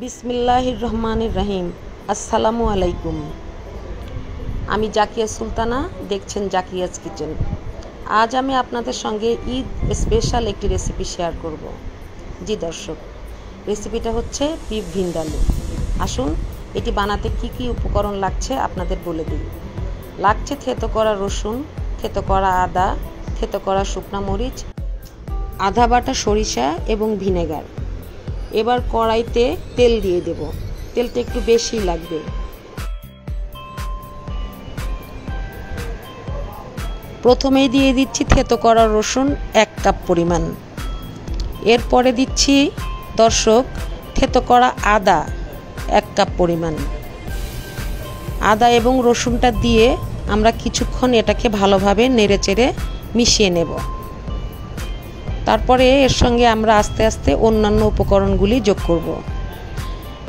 বিসমিল্লাহির রহমানির রহিম। আসসালামু আলাইকুম। আমি জাকিয়া সুলতানা, দেখছেন জাকিয়াজ কিচেন। আজ আমি আপনাদের সঙ্গে ঈদ স্পেশাল একটি রেসিপি শেয়ার করব। জি দর্শক, রেসিপিটা হচ্ছে বিফ ভিন্ডালু। আসুন এটি বানাতে কি কি উপকরণ লাগছে আপনাদের বলে দিই। লাগছে থেতো করা রসুন, থেতো করা আদা, থেতো করা শুকনা মরিচ, আধা বাটা সরিষা এবং ভিনেগার। এবার কড়াইতে তেল দিয়ে দেব। তেলটা একটু বেশি লাগবে। প্রথমেই দিয়ে দিচ্ছি থেতো করা রসুন 1 কাপ পরিমাণ। এরপরে দিচ্ছি দর্শক থেতো করা আদা 1 কাপ পরিমাণ। আদা এবং রসুনটা দিয়ে আমরা কিছুক্ষণ এটাকে ভালোভাবে নেড়েচেড়ে মিশিয়ে নেব। তারপরে এর সঙ্গে আমরা আস্তে আস্তে অন্যান্য উপকরণগুলি যোগ করব।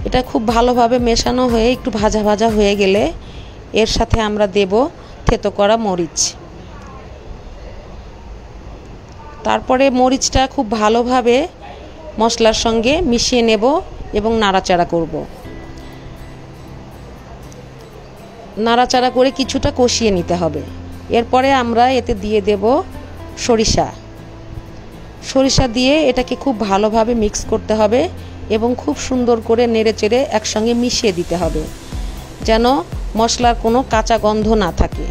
এটা খুব ভালোভাবে মেশানো হয়ে একটু ভাজা ভাজা হয়ে গেলে এর সাথে আমরা দেব থেতো করা মরিচ। তারপরে মরিচটা খুব ভালোভাবে মশলার সঙ্গে মিশিয়ে নেব এবং নাড়াচাড়া করব। নাড়াচাড়া করে কিছুটা কষিয়ে নিতে হবে। এরপরে আমরা এতে দিয়ে দেব সরিষা দিয়ে এটাকে খুব ভালোভাবে মিক্স করতে হবে এবং খুব সুন্দর করে নেড়েচেড়ে একসঙ্গে মিশিয়ে দিতে হবে, যেন মশলার কোনো কাঁচা গন্ধ না থাকে।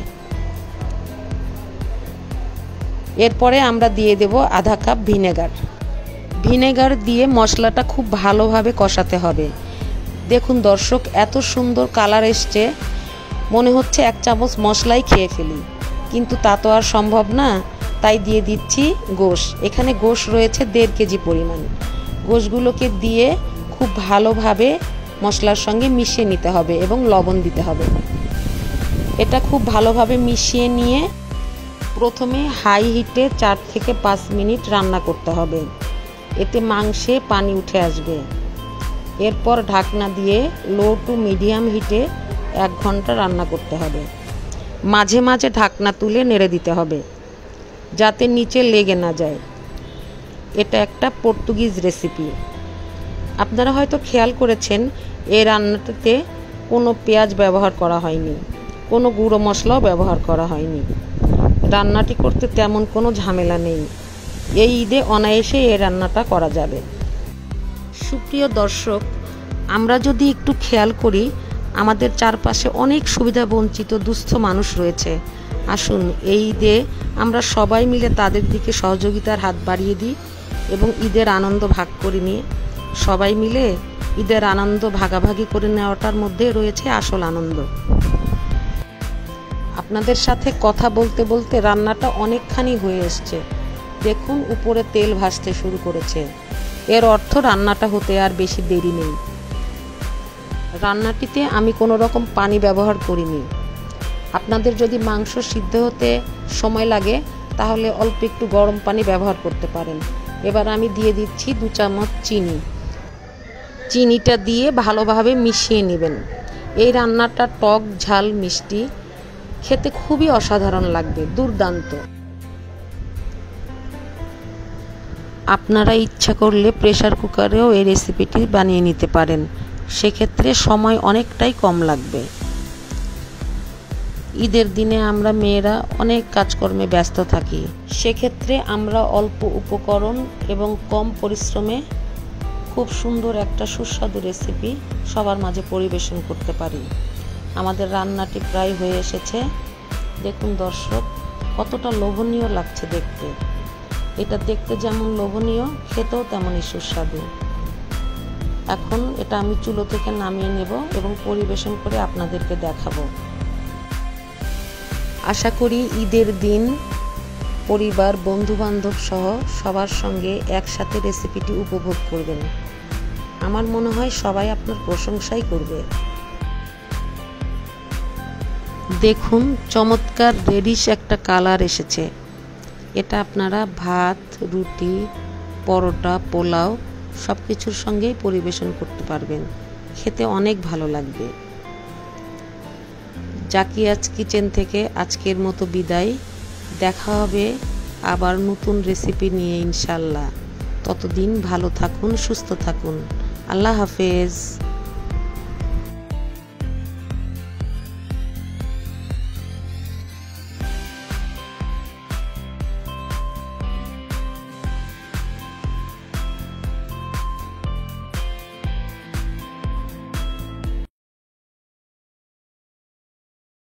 এরপরে আমরা দিয়ে দেব আধা কাপ ভিনেগার দিয়ে মশলাটা খুব ভালোভাবে কষাতে হবে। দেখুন দর্শক, এত সুন্দর কালার এসছে, মনে হচ্ছে 1 চামচ মশলাই খেয়ে ফেলি, কিন্তু তা তো আর সম্ভব না। তাই দিয়ে দিচ্ছি গোশ। এখানে গোশ রয়েছে 1.5 কেজি পরিমাণ। গোশগুলোকে দিয়ে খুব ভালোভাবে মশলার সঙ্গে মিশিয়ে নিতে হবে এবং লবণ দিতে হবে। এটা খুব ভালোভাবে মিশিয়ে নিয়ে প্রথমে হাই হিটে 4 থেকে 5 মিনিট রান্না করতে হবে। এতে মাংসে পানি উঠে আসবে। এরপর ঢাকনা দিয়ে লো টু মিডিয়াম হিটে 1 ঘন্টা রান্না করতে হবে। মাঝে মাঝে ঢাকনা তুলে নেড়ে দিতে হবে যাতে নিচে লেগে না যায়। এটা একটা পর্তুগিজ রেসিপি। আপনারা হয়তো খেয়াল করেছেন এই রান্নাটাতে কোনো পেঁয়াজ ব্যবহার করা হয়নি, কোনো গুঁড়ো মশলাও ব্যবহার করা হয়নি। রান্নাটি করতে তেমন কোনো ঝামেলা নেই। এই ঈদে অনায়াসে এই রান্নাটা করা যাবে। সুপ্রিয় দর্শক, আমরা যদি একটু খেয়াল করি, আমাদের চারপাশে অনেক সুবিধা বঞ্চিত দুস্থ মানুষ রয়েছে। আসুন এই ঈদে আমরা সবাই মিলে তাদের দিকে সহযোগিতার হাত বাড়িয়ে দিই এবং ঈদের আনন্দ ভাগ করে নিয়ে সবাই মিলে ঈদের আনন্দ ভাগাভাগি করে নেওয়াটার মধ্যে রয়েছে আসল আনন্দ। আপনাদের সাথে কথা বলতে বলতে রান্নাটা অনেকখানি হয়ে এসছে। দেখুন উপরে তেল ভাসতে শুরু করেছে। এর অর্থ রান্নাটা হতে আর বেশি দেরি নেই। রান্নাটিতে আমি কোনো রকম পানি ব্যবহার করিনি। আপনাদের যদি মাংস সিদ্ধ হতে সময় লাগে তাহলে অল্প একটু গরম পানি ব্যবহার করতে পারেন। এবার আমি দিয়ে দিচ্ছি 2 চামচ চিনি। চিনিটা দিয়ে ভালোভাবে মিশিয়ে নেবেন। এই রান্নাটা টক ঝাল মিষ্টি, খেতে খুবই অসাধারণ লাগবে, দুর্দান্ত। আপনারা ইচ্ছা করলে প্রেসার কুকারেও এই রেসিপিটি বানিয়ে নিতে পারেন। সেক্ষেত্রে সময় অনেকটাই কম লাগবে। ঈদের দিনে আমরা মেয়েরা অনেক কাজকর্মে ব্যস্ত থাকি। সেক্ষেত্রে আমরা অল্প উপকরণ এবং কম পরিশ্রমে খুব সুন্দর একটা সুস্বাদু রেসিপি সবার মাঝে পরিবেশন করতে পারি। আমাদের রান্নাটি প্রায় হয়ে এসেছে। দেখুন দর্শক, কতটা লোভনীয় লাগছে দেখতে। এটা দেখতে যেমন লোভনীয়, খেতেও তেমনই সুস্বাদু। এখন এটা আমি চুলো থেকে নামিয়ে নেব এবং পরিবেশন করে আপনাদেরকে দেখাবো। আশা করি ঈদের দিন পরিবার বন্ধুবান্ধব সহ সবার সঙ্গে একসাথে রেসিপিটি উপভোগ করবেন। আমার মনে হয় সবাই আপনার প্রশংসাই করবে। দেখুন চমৎকার রেডিশ একটা কালার এসেছে। এটা আপনারা ভাত, রুটি, পরোটা, পোলাও সব কিছুর সঙ্গেই পরিবেশন করতে পারবেন। খেতে অনেক ভালো লাগবে। জাকিয়াজ কিচেন থেকে আজকের মতো বিদায়। দেখা হবে আবার নতুন রেসিপি নিয়ে ইনশাল্লাহ। ততদিন ভালো থাকুন, সুস্থ থাকুন। আল্লাহ হাফেজ।